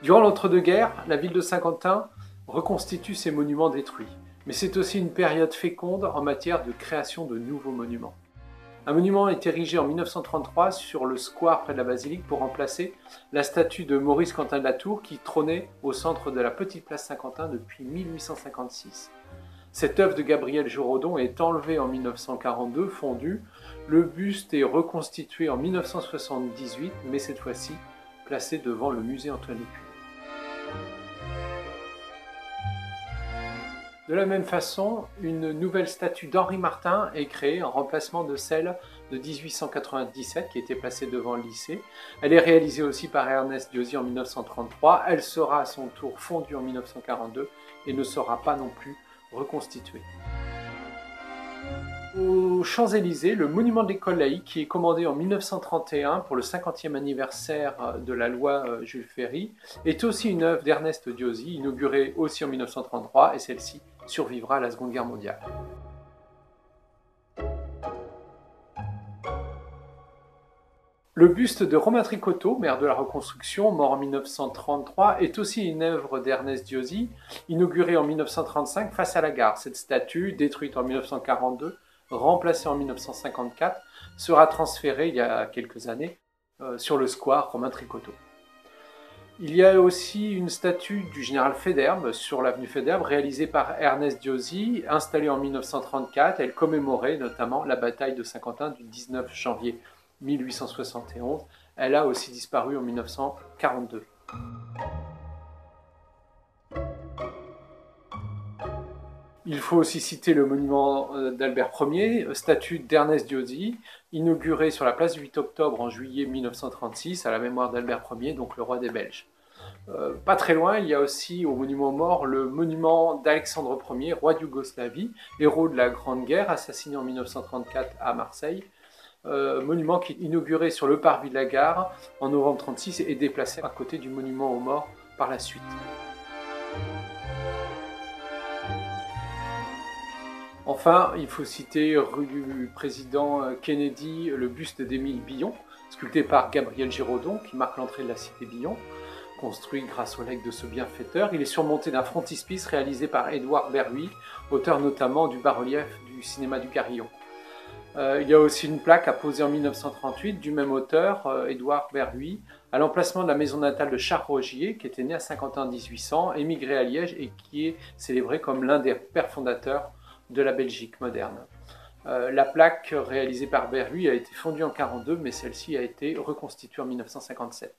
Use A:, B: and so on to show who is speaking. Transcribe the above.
A: Durant l'entre-deux-guerres, la ville de Saint-Quentin reconstitue ses monuments détruits. Mais c'est aussi une période féconde en matière de création de nouveaux monuments. Un monument est érigé en 1933 sur le square près de la basilique pour remplacer la statue de Maurice Quentin de la Tour qui trônait au centre de la petite place Saint-Quentin depuis 1856. Cette œuvre de Gabriel Giraudon est enlevée en 1942, fondue. Le buste est reconstitué en 1978, mais cette fois-ci placé devant le musée Antoine Lécuyer. De la même façon, une nouvelle statue d'Henri Martin est créée en remplacement de celle de 1897 qui était placée devant le lycée. Elle est réalisée aussi par Ernest Diosy en 1933. Elle sera à son tour fondue en 1942 et ne sera pas non plus reconstituée. Aux Champs-Élysées, le monument de l'école laïque, qui est commandé en 1931 pour le 50e anniversaire de la loi Jules Ferry, est aussi une œuvre d'Ernest Diosy, inaugurée aussi en 1933, et celle-ci survivra à la Seconde Guerre mondiale. Le buste de Romain Tricoteau, maire de la Reconstruction, mort en 1933, est aussi une œuvre d'Ernest Diosy, inaugurée en 1935 face à la gare. Cette statue, détruite en 1942, remplacée en 1954, sera transférée il y a quelques années sur le square Romain Tricoteau. Il y a aussi une statue du général Faidherbe sur l'avenue Faidherbe, réalisée par Ernest Diosy, installée en 1934. Elle commémorait notamment la bataille de Saint-Quentin du 19 janvier 1871. Elle a aussi disparu en 1942. Il faut aussi citer le monument d'Albert Ier, statue d'Ernest Diosy, inaugurée sur la place du 8 octobre en juillet 1936 à la mémoire d'Albert Ier, donc le roi des Belges. Pas très loin, il y a aussi au monument aux morts le monument d'Alexandre Ier, roi de Yougoslavie, héros de la Grande Guerre, assassiné en 1934 à Marseille. Monument qui est inauguré sur le parvis de la gare en novembre 1936 et déplacé à côté du monument aux morts par la suite. Enfin, il faut citer rue du président Kennedy, le buste d'Émile Billon, sculpté par Gabriel Giraudon, qui marque l'entrée de la cité Billon, construit grâce au legs de ce bienfaiteur. Il est surmonté d'un frontispice réalisé par Édouard Berluy, auteur notamment du bas-relief du cinéma du Carillon. Il y a aussi une plaque apposée en 1938 du même auteur, Édouard Berluy, à l'emplacement de la maison natale de Charles Rogier, qui était né à Saint-Quentin en 1800, émigré à Liège et qui est célébré comme l'un des pères fondateurs de la Belgique moderne. La plaque réalisée par Berluy a été fondue en 1942, mais celle-ci a été reconstituée en 1957.